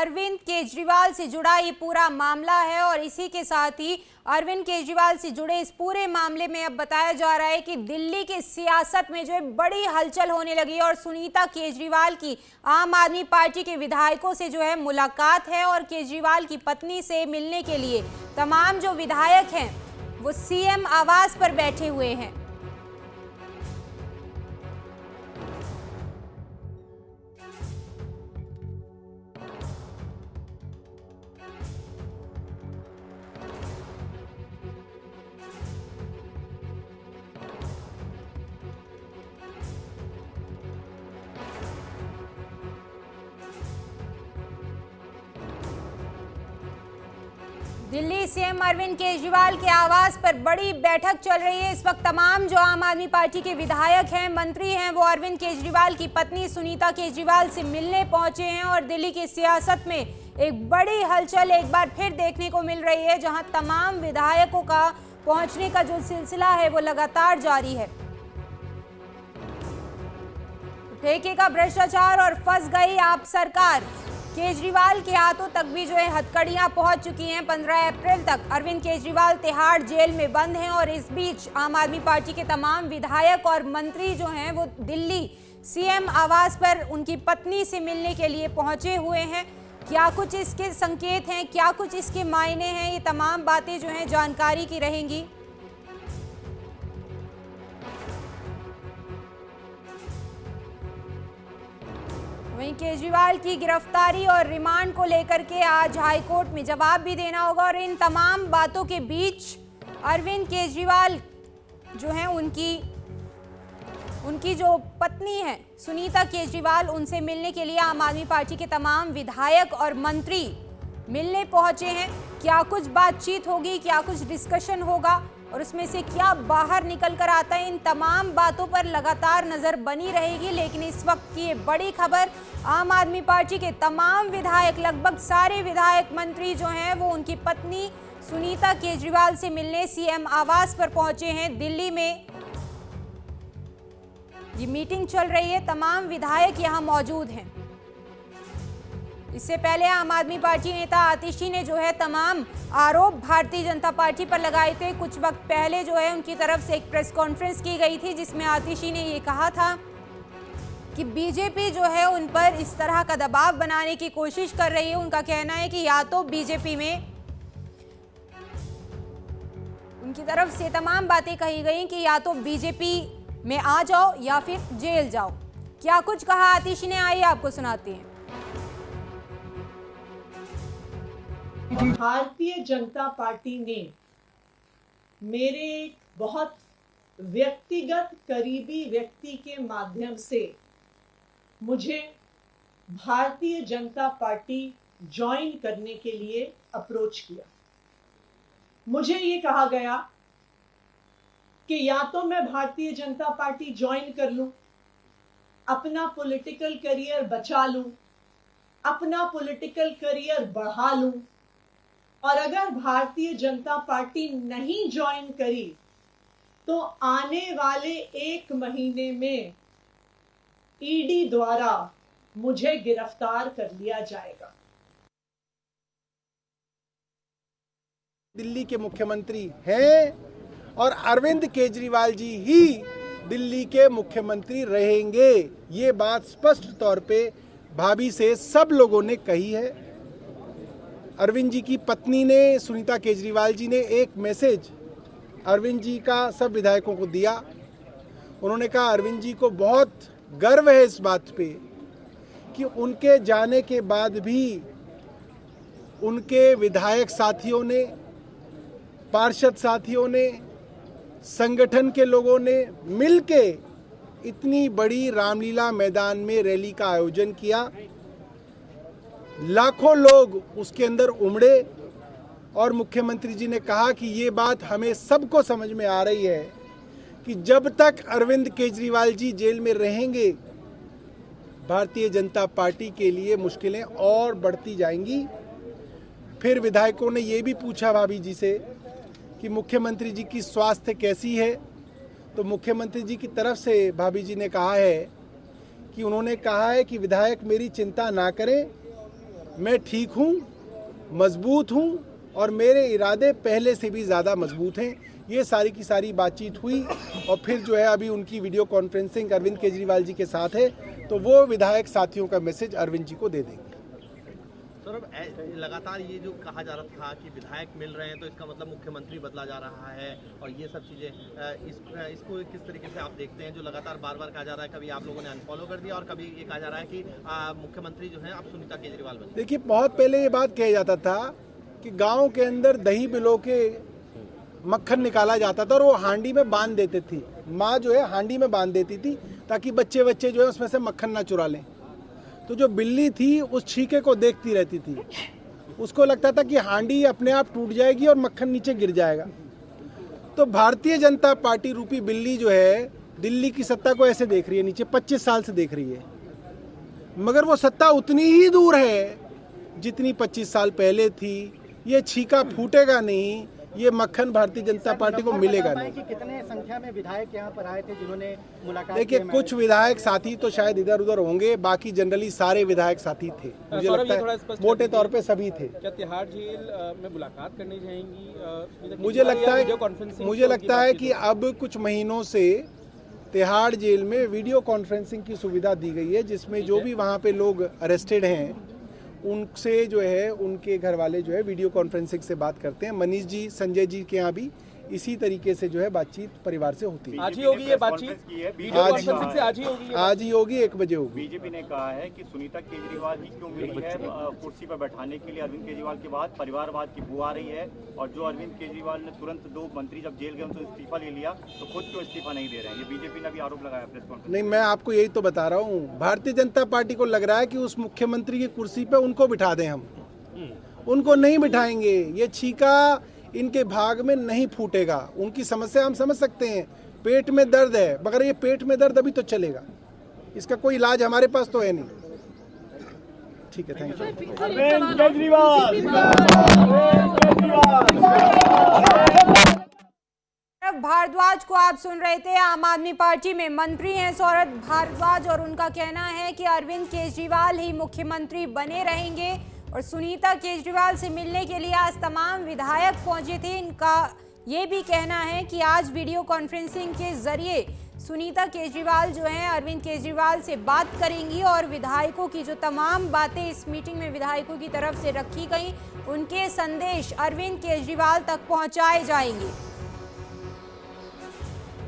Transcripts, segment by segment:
अरविंद केजरीवाल से जुड़ा ये पूरा मामला है और इसी के साथ ही अरविंद केजरीवाल से जुड़े इस पूरे मामले में अब बताया जा रहा है कि दिल्ली की सियासत में जो है बड़ी हलचल होने लगी है और सुनीता केजरीवाल की आम आदमी पार्टी के विधायकों से जो है मुलाकात है और केजरीवाल की पत्नी से मिलने के लिए तमाम जो विधायक हैं वो सीएम आवास पर बैठे हुए हैं। दिल्ली सीएम अरविंद केजरीवाल के आवास पर बड़ी बैठक चल रही है। इस वक्त तमाम जो आम आदमी पार्टी के विधायक हैं, मंत्री हैं, वो अरविंद केजरीवाल की पत्नी सुनीता केजरीवाल से मिलने पहुंचे हैं और दिल्ली की सियासत में एक बड़ी हलचल एक बार फिर देखने को मिल रही है, जहां तमाम विधायकों का पहुंचने का जो सिलसिला है वो लगातार जारी है। ठेके का भ्रष्टाचार और फंस गई आप सरकार, केजरीवाल के हाथों तक भी जो है हथकड़ियां पहुंच चुकी हैं। 15 अप्रैल तक अरविंद केजरीवाल तिहाड़ जेल में बंद हैं और इस बीच आम आदमी पार्टी के तमाम विधायक और मंत्री जो हैं वो दिल्ली सीएम आवास पर उनकी पत्नी से मिलने के लिए पहुंचे हुए हैं। क्या कुछ इसके संकेत हैं, क्या कुछ इसके मायने हैं, ये तमाम बातें जो हैं जानकारी की रहेंगी। वहीं केजरीवाल की गिरफ्तारी और रिमांड को लेकर के आज हाईकोर्ट में जवाब भी देना होगा और इन तमाम बातों के बीच अरविंद केजरीवाल जो है उनकी जो पत्नी है सुनीता केजरीवाल, उनसे मिलने के लिए आम आदमी पार्टी के तमाम विधायक और मंत्री मिलने पहुंचे हैं। क्या कुछ बातचीत होगी, क्या कुछ डिस्कशन होगा और उसमें से क्या बाहर निकल कर आता है, इन तमाम बातों पर लगातार नजर बनी रहेगी। लेकिन इस वक्त की ये बड़ी खबर, आम आदमी पार्टी के तमाम विधायक, लगभग सारे विधायक मंत्री जो हैं वो उनकी पत्नी सुनीता केजरीवाल से मिलने सीएम आवास पर पहुंचे हैं। दिल्ली में ये मीटिंग चल रही है, तमाम विधायक यहां मौजूद हैं। इससे पहले आम आदमी पार्टी नेता आतिशी ने जो है तमाम आरोप भारतीय जनता पार्टी पर लगाए थे। कुछ वक्त पहले जो है उनकी तरफ से एक प्रेस कॉन्फ्रेंस की गई थी जिसमें आतिशी ने ये कहा था कि बीजेपी जो है उन पर इस तरह का दबाव बनाने की कोशिश कर रही है। उनका कहना है कि या तो बीजेपी में उनकी तरफ से तमाम बातें कही गई कि या तो बीजेपी में आ जाओ या फिर जेल जाओ। क्या कुछ कहा आतिशी ने, आइए आपको सुनाते हैं। भारतीय जनता पार्टी ने मेरे बहुत व्यक्तिगत करीबी व्यक्ति के माध्यम से मुझे भारतीय जनता पार्टी ज्वाइन करने के लिए अप्रोच किया। मुझे ये कहा गया कि या तो मैं भारतीय जनता पार्टी ज्वाइन कर लूं, अपना पॉलिटिकल करियर बचा लूं, अपना पॉलिटिकल करियर बढ़ा लूं, और अगर भारतीय जनता पार्टी नहीं ज्वाइन करी तो आने वाले 1 महीने में ईडी द्वारा मुझे गिरफ्तार कर लिया जाएगा। दिल्ली के मुख्यमंत्री हैं और अरविंद केजरीवाल जी ही दिल्ली के मुख्यमंत्री रहेंगे। ये बात स्पष्ट तौर पे भाभी से सब लोगों ने कही है। अरविंद जी की पत्नी ने, सुनीता केजरीवाल जी ने एक मैसेज अरविंद जी का सब विधायकों को दिया। उन्होंने कहा अरविंद जी को बहुत गर्व है इस बात पे कि उनके जाने के बाद भी उनके विधायक साथियों ने, पार्षद साथियों ने, संगठन के लोगों ने मिलके इतनी बड़ी रामलीला मैदान में रैली का आयोजन किया। लाखों लोग उसके अंदर उमड़े और मुख्यमंत्री जी ने कहा कि ये बात हमें सबको समझ में आ रही है कि जब तक अरविंद केजरीवाल जी जेल में रहेंगे भारतीय जनता पार्टी के लिए मुश्किलें और बढ़ती जाएंगी। फिर विधायकों ने ये भी पूछा भाभी जी से कि मुख्यमंत्री जी की स्वास्थ्य कैसी है, तो मुख्यमंत्री जी की तरफ से भाभी जी ने कहा है कि उन्होंने कहा है कि विधायक मेरी चिंता ना करें, मैं ठीक हूँ, मजबूत हूँ और मेरे इरादे पहले से भी ज़्यादा मजबूत हैं। ये सारी की सारी बातचीत हुई और फिर जो है अभी उनकी वीडियो कॉन्फ्रेंसिंग अरविंद केजरीवाल जी के साथ है, तो वो विधायक साथियों का मैसेज अरविंद जी को दे देंगे। सर, अब लगातार ये जो कहा जा रहा था कि विधायक मिल रहे हैं तो इसका मतलब मुख्यमंत्री बदला जा रहा है और ये सब चीज़ें, इसको किस तरीके से आप देखते हैं? जो लगातार बार बार कहा जा रहा है, कभी आप लोगों ने अनफॉलो कर दिया और कभी ये कहा जा रहा है कि मुख्यमंत्री जो है अब सुनीता केजरीवाल बने। देखिए, बहुत पहले ये बात कहा जाता था कि गांव के अंदर दही बिलो के मक्खन निकाला जाता था और वो हांडी में बांध देते थी, माँ जो है हांडी में बांध देती थी ताकि बच्चे जो है उसमें से मक्खन ना चुरा लें। तो जो बिल्ली थी उस छीके को देखती रहती थी, उसको लगता था कि हांडी अपने आप टूट जाएगी और मक्खन नीचे गिर जाएगा। तो भारतीय जनता पार्टी रूपी बिल्ली जो है दिल्ली की सत्ता को ऐसे देख रही है, नीचे 25 साल से देख रही है, मगर वो सत्ता उतनी ही दूर है जितनी 25 साल पहले थी। ये छीका फूटेगा नहीं, ये मक्खन भारतीय जनता पार्टी को मिलेगा नहीं। कि कितने संख्या में विधायक यहाँ पर आए थे जिन्होंने मुलाकात? देखिए, कुछ विधायक साथी तो शायद इधर उधर होंगे, बाकी जनरली सारे विधायक साथी थे। मुझे लगता है मोटे तौर पे सभी थे। क्या तिहाड़ जेल में मुलाकात करने जाएंगी? मुझे लगता है कि अब कुछ महीनों से तिहाड़ जेल में वीडियो कॉन्फ्रेंसिंग की सुविधा दी गई है, जिसमें जो भी वहाँ पे लोग अरेस्टेड हैं उनसे जो है उनके घर वाले जो है वीडियो कॉन्फ्रेंसिंग से बात करते हैं। मनीष जी, संजय जी के यहाँ भी इसी तरीके से जो है बातचीत परिवार से होती है। आज ही होगी ये बातचीत? आज ही होगी, 1 बजे होगी। बीजेपी ने कहा है कि सुनीता केजरीवाल ही क्यों मिली है कुर्सी पर बैठाने के लिए अरविंद केजरीवाल के बाद परिवारवाद की बू आ रही है, और जो अरविंद केजरीवाल ने तुरंत 2 मंत्री जब जेल गए उनसे इस्तीफा ले लिया तो खुद क्यों इस्तीफा नहीं दे रहे हैं? ये बीजेपी ने भी आरोप लगाया प्रेस कॉन्फ्रेंस। नहीं, मैं आपको यही तो बता रहा हूँ, भारतीय जनता पार्टी को लग रहा है कि उस मुख्यमंत्री की कुर्सी पे उनको बिठा दें। हम उनको नहीं बिठाएंगे, ये छीका इनके भाग में नहीं फूटेगा। उनकी समस्या हम समझ सकते हैं, पेट में दर्द है, मगर ये पेट में दर्द अभी तो चलेगा, इसका कोई इलाज हमारे पास तो है नहीं। ठीक है, थैंक यू। भारद्वाज को आप सुन रहे थे, आम आदमी पार्टी में मंत्री हैं सौरभ भारद्वाज, और उनका कहना है कि अरविंद केजरीवाल ही मुख्यमंत्री बने रहेंगे। और सुनीता केजरीवाल से मिलने के लिए आज तमाम विधायक पहुंचे थे। इनका ये भी कहना है कि आज वीडियो कॉन्फ्रेंसिंग के जरिए सुनीता केजरीवाल जो हैं अरविंद केजरीवाल से बात करेंगी और विधायकों की जो तमाम बातें इस मीटिंग में विधायकों की तरफ से रखी गई, उनके संदेश अरविंद केजरीवाल तक पहुंचाए जाएंगे।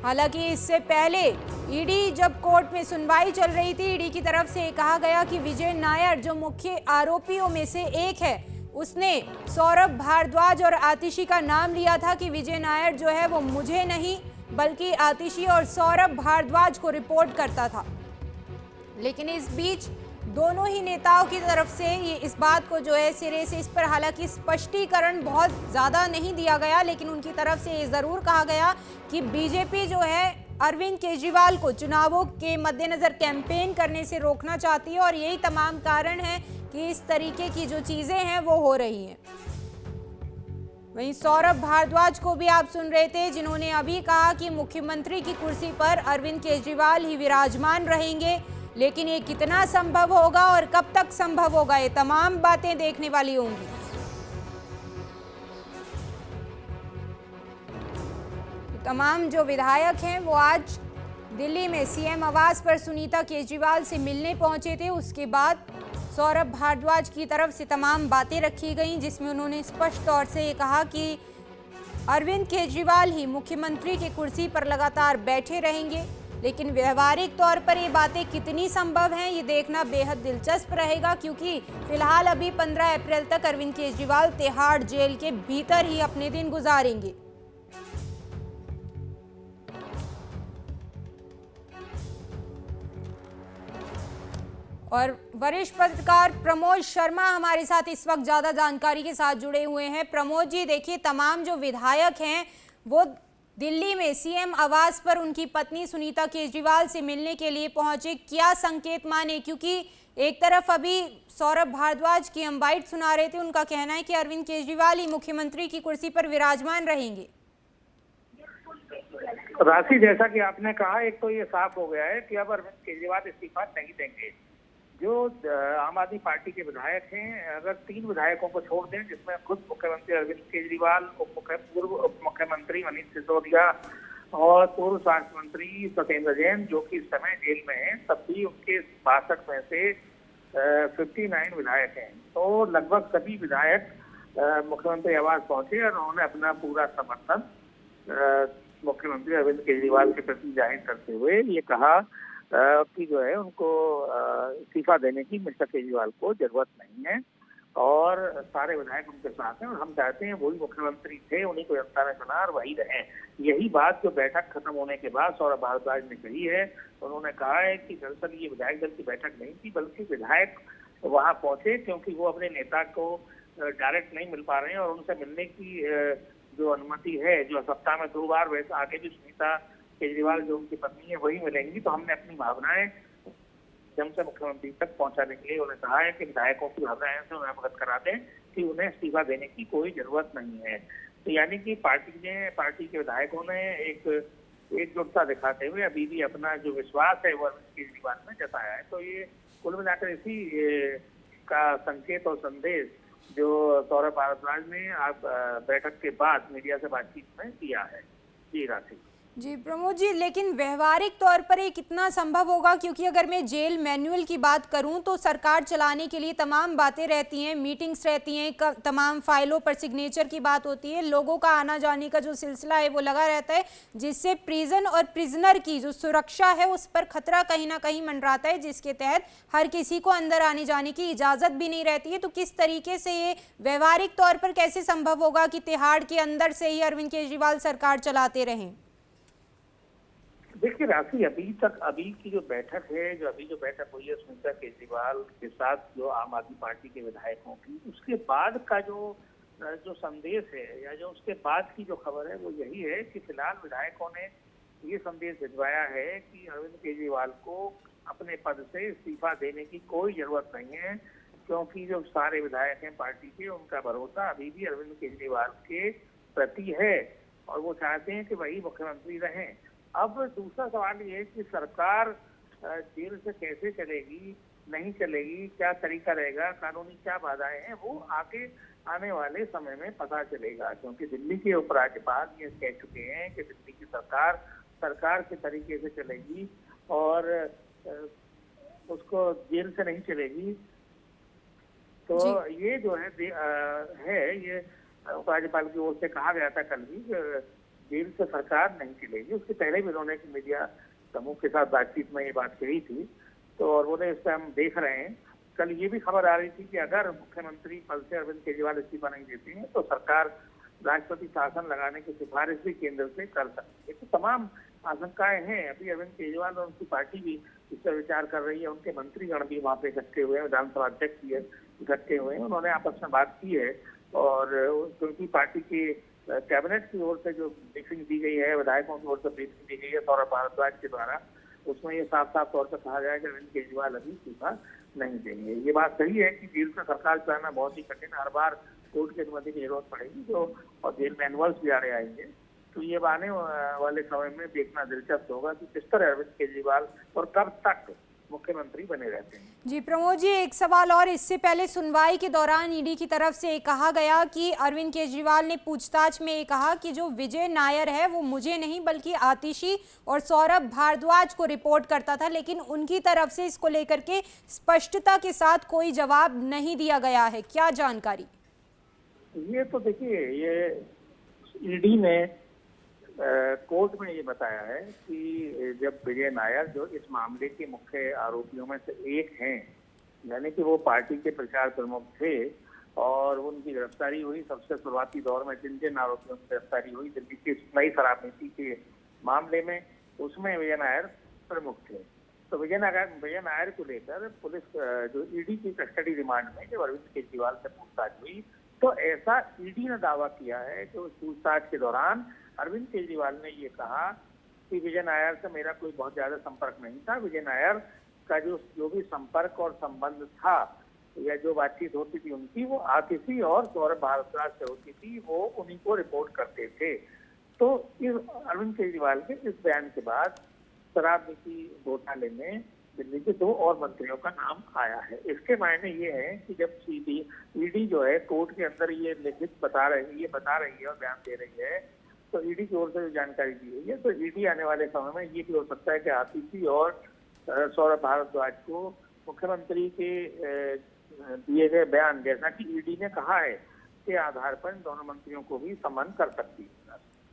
हालांकि इससे पहले ईडी जब कोर्ट में सुनवाई चल रही थी, ईडी की तरफ से कहा गया कि विजय नायर जो मुख्य आरोपियों में से एक है, उसने सौरभ भारद्वाज और आतिशी का नाम लिया था कि विजय नायर जो है वो मुझे नहीं बल्कि आतिशी और सौरभ भारद्वाज को रिपोर्ट करता था। लेकिन इस बीच दोनों ही नेताओं की तरफ से ये इस बात को जो है सिरे से, इस पर हालांकि स्पष्टीकरण बहुत ज़्यादा नहीं दिया गया, लेकिन उनकी तरफ से ये ज़रूर कहा गया कि बीजेपी जो है अरविंद केजरीवाल को चुनावों के मद्देनज़र कैंपेन करने से रोकना चाहती है और यही तमाम कारण है कि इस तरीके की जो चीज़ें हैं वो हो रही हैं। वहीं सौरभ भारद्वाज को भी आप सुन रहे थे, जिन्होंने अभी कहा कि मुख्यमंत्री की कुर्सी पर अरविंद केजरीवाल ही विराजमान रहेंगे, लेकिन ये कितना संभव होगा और कब तक संभव होगा, ये तमाम बातें देखने वाली होंगी। तमाम जो विधायक हैं वो आज दिल्ली में सीएम आवास पर सुनीता केजरीवाल से मिलने पहुंचे थे। उसके बाद सौरभ भारद्वाज की तरफ से तमाम बातें रखी गईं, जिसमें उन्होंने स्पष्ट तौर से ये कहा कि अरविंद केजरीवाल ही मुख्यमंत्री की कुर्सी पर लगातार बैठे रहेंगे, लेकिन व्यवहारिक तौर पर ये बातें कितनी संभव हैं ये देखना बेहद दिलचस्प रहेगा, क्योंकि फिलहाल अभी 15 अप्रैल तक अरविंद केजरीवाल तिहाड़ जेल के भीतर ही अपने दिन गुजारेंगे। और वरिष्ठ पत्रकार प्रमोद शर्मा हमारे साथ इस वक्त ज़्यादा जानकारी के साथ जुड़े हुए हैं। प्रमोद जी, देखिए, तमाम जो विधायक हैं वो दिल्ली में सीएम आवास पर उनकी पत्नी सुनीता केजरीवाल से मिलने के लिए पहुंचे, क्या संकेत माने? क्योंकि एक तरफ अभी सौरभ भारद्वाज की हम बाइट सुना रहे थे, उनका कहना है कि अरविंद केजरीवाल ही मुख्यमंत्री की कुर्सी पर विराजमान रहेंगे। राशि, जैसा कि आपने कहा, एक तो ये साफ हो गया है कि अब अरविंद केजरीवाल इस्तीफा नहीं देंगे। जो आम आदमी पार्टी के विधायक हैं, अगर 3 विधायकों को छोड़ दें, जिसमें खुद मुख्यमंत्री अरविंद केजरीवाल, पूर्व उप मुख्यमंत्री मनीष सिसोदिया और पूर्व स्वास्थ्य मंत्री सत्येंद्र जैन, जो कि इस समय जेल में हैं, तब भी उनके 62 में से 59 विधायक हैं। तो लगभग सभी विधायक मुख्यमंत्री आवास पहुंचे और उन्होंने अपना पूरा समर्थन मुख्यमंत्री अरविंद केजरीवाल के प्रति जाहिर करते हुए ये कहा कि जो है उनको इस्तीफा देने की मिस्टर केजरीवाल को जरूरत नहीं है और सारे विधायक उनके साथ हैं और हम चाहते हैं वही मुख्यमंत्री थे, उन्हीं को जनता ने चुना और वही रहे। यही बात जो बैठक खत्म होने के बाद सौरभ भारद्वाज ने कही है। उन्होंने कहा है कि दरअसल ये विधायक दल की बैठक नहीं थी, बल्कि विधायक वहां पहुंचे क्योंकि वो अपने नेता को डायरेक्ट नहीं मिल पा रहे हैं और उनसे मिलने की जो अनुमति है, जो सप्ताह में 2 बार, वैसे आगे भी सुनीता केजरीवाल जो उनकी पत्नी है वही मिलेंगी, तो हमने अपनी भावनाएं जम से मुख्यमंत्री तक पहुंचाने के लिए उन्हें कहा है कि विधायकों की भावनाएं से उन्हें अवगत करा दें कि उन्हें इस्तीफा देने की कोई जरूरत नहीं है। तो यानी कि पार्टी के विधायकों ने एकजुटता दिखाते हुए अभी भी अपना जो विश्वास है वो अरविंद केजरीवाल में जताया है। तो ये कुल मिलाकर इसी का संकेत और संदेश जो सौरभ भारद्वाज ने आप बैठक के बाद मीडिया से बातचीत में किया है। जी राशि। जी प्रमोद जी, लेकिन व्यवहारिक तौर पर ये कितना संभव होगा, क्योंकि अगर मैं जेल मैनुअल की बात करूं तो सरकार चलाने के लिए तमाम बातें रहती हैं, मीटिंग्स रहती हैं, तमाम फाइलों पर सिग्नेचर की बात होती है, लोगों का आना जाने का जो सिलसिला है वो लगा रहता है, जिससे प्रिजन और प्रिजनर की जो सुरक्षा है उस पर खतरा कहीं ना कहीं मंडराता है, जिसके तहत हर किसी को अंदर आने जाने की इजाज़त भी नहीं रहती है। तो किस तरीके से ये व्यवहारिक तौर पर कैसे संभव होगा कि तिहाड़ के अंदर से ही अरविंद केजरीवाल सरकार चलाते रहें? देखिए राशि, अभी की जो बैठक है, जो बैठक हुई है सुनीता केजरीवाल के साथ जो आम आदमी पार्टी के विधायकों की, उसके बाद का जो संदेश है या जो उसके बाद की जो खबर है वो यही है कि फिलहाल विधायकों ने ये संदेश भिजवाया है कि अरविंद केजरीवाल को अपने पद से इस्तीफा देने की कोई जरूरत नहीं है, क्योंकि जो सारे विधायक हैं पार्टी के, उनका भरोसा अभी भी अरविंद केजरीवाल के प्रति है और वो चाहते हैं कि वही मुख्यमंत्री रहें। अब दूसरा सवाल ये है कि सरकार जेल से कैसे चलेगी, नहीं चलेगी, क्या तरीका रहेगा, कानूनी क्या बाधाएं हैं, वो आगे आने वाले समय में पता चलेगा। क्योंकि दिल्ली के उपराज्यपाल ये कह चुके हैं कि दिल्ली की सरकार के तरीके से चलेगी और उसको जेल से नहीं चलेगी। तो ये जो है ये उपराज्यपाल की ओर से कहा गया था कल भी, जेल से सरकार नहीं चलेगी। उसके पहले भी उन्होंने मीडिया समूह के साथ बातचीत में ये बात कही थी, तो और बोले इस पर हम देख रहे हैं। कल ये भी खबर आ रही थी कि अगर मुख्यमंत्री पद से अरविंद केजरीवाल इस्तीफा नहीं देते हैं तो सरकार राष्ट्रपति शासन लगाने की सिफारिश भी केंद्र से कर सकती है। तो तमाम आशंकाएं हैं। अभी अरविंद केजरीवाल और उनकी पार्टी भी इस पर विचार कर रही है, उनके मंत्रीगण भी वहाँ पे इकट्ठे हुए हैं, विधानसभा अध्यक्ष भी इकट्ठे हुए हैं, उन्होंने आपस में बात की है और क्योंकि पार्टी के कैबिनेट की ओर से जो ब्रीफिंग दी गई है, विधायकों की ओर से ब्रीफिंग दी गई है सौरभ भारद्वाज के द्वारा, उसमें ये साफ साफ तौर पर कहा गया है कि अरविंद केजरीवाल अभी इस्तीफा नहीं देंगे। ये बात सही है कि जेल से सरकार चलाना बहुत ही कठिन, हर बार कोर्ट की अनुमति की जरूरत पड़ेगी, जो और जेल मैनुअल्स भी आ रहे आएंगे। तो ये आने वाले समय में देखना दिलचस्प होगा कि किस तरह अरविंद केजरीवाल और कब तक मुख्यमंत्री बने रहते हैं। जी प्रमोद जी, एक सवाल और, इससे पहले सुनवाई के दौरान ईडी की तरफ से कहा गया कि अरविंद केजरीवाल ने पूछताछ में कहा कि जो विजय नायर है वो मुझे नहीं बल्कि आतिशी और सौरभ भारद्वाज को रिपोर्ट करता था, लेकिन उनकी तरफ से इसको लेकर के स्पष्टता के साथ कोई जवाब नहीं दिया गया है, क्या जानकारी? ये तो देखिए, ये ईडी ने कोर्ट में ये बताया है कि जब विजय नायर जो इस मामले के मुख्य आरोपियों में से एक हैं, यानी कि वो पार्टी के प्रचार प्रमुख थे और उनकी गिरफ्तारी हुई सबसे शुरुआती दौर में, जिन आरोपियों की गिरफ्तारी हुई दिल्ली की नई शराब नीति के मामले में, उसमें विजय नायर प्रमुख थे। तो विजय नायर को लेकर पुलिस जो ईडी की कस्टडी रिमांड में जब अरविंद केजरीवाल से पूछताछ हुई तो ऐसा ईडी ने दावा किया है कि उस पूछताछ के दौरान अरविंद केजरीवाल ने ये कहा कि विजय नायर से मेरा कोई बहुत ज्यादा संपर्क नहीं था। विजय नायर का जो भी संपर्क और संबंध था या जो बातचीत होती थी उनकी, वो आतिशी और सौरभ भारद्वाज से होती थी, वो उन्हीं को रिपोर्ट करते थे। तो इस अरविंद केजरीवाल के इस बयान के बाद शराब नीति घोटाले में दिल्ली के 2 और मंत्रियों का नाम आया है। इसके मायने ये है कि जब ईडी जो है कोर्ट के अंदर ये लिखित बता रही है और बयान दे रही है, तो ईडी की ओर से जो जानकारी दी हुई है, तो ईडी आने वाले समय में ये भी हो सकता है कि आतिशी और सौरभ भारद्वाज को मुख्यमंत्री के दिए गए बयान, जैसा कि ईडी ने कहा है, के आधार पर इन दोनों मंत्रियों को भी समन कर सकती है।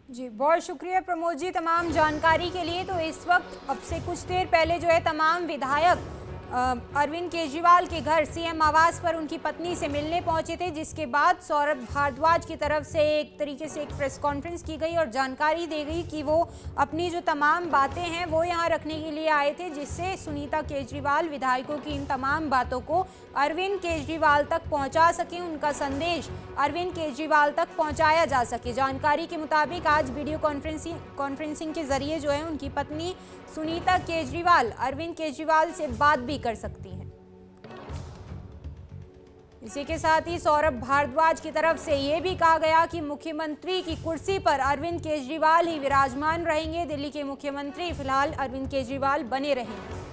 जी, बहुत शुक्रिया प्रमोद जी तमाम जानकारी के लिए। तो इस वक्त अब से कुछ देर पहले जो है तमाम विधायक अरविंद केजरीवाल के घर सीएम आवास पर उनकी पत्नी से मिलने पहुंचे थे, जिसके बाद सौरभ भारद्वाज की तरफ से एक तरीके से एक प्रेस कॉन्फ्रेंस की गई और जानकारी दी गई कि वो अपनी जो तमाम बातें हैं वो यहाँ रखने के लिए आए थे, जिससे सुनीता केजरीवाल विधायकों की इन तमाम बातों को अरविंद केजरीवाल तक पहुँचा सकें, उनका संदेश अरविंद केजरीवाल तक पहुँचाया जा सके। जानकारी के मुताबिक आज वीडियो कॉन्फ्रेंसिंग के जरिए जो है उनकी पत्नी सुनीता केजरीवाल अरविंद केजरीवाल से बात भी कर सकती हैं। इसी के साथ ही सौरभ भारद्वाज की तरफ से ये भी कहा गया कि मुख्यमंत्री की कुर्सी पर अरविंद केजरीवाल ही विराजमान रहेंगे, दिल्ली के मुख्यमंत्री फिलहाल अरविंद केजरीवाल बने रहेंगे।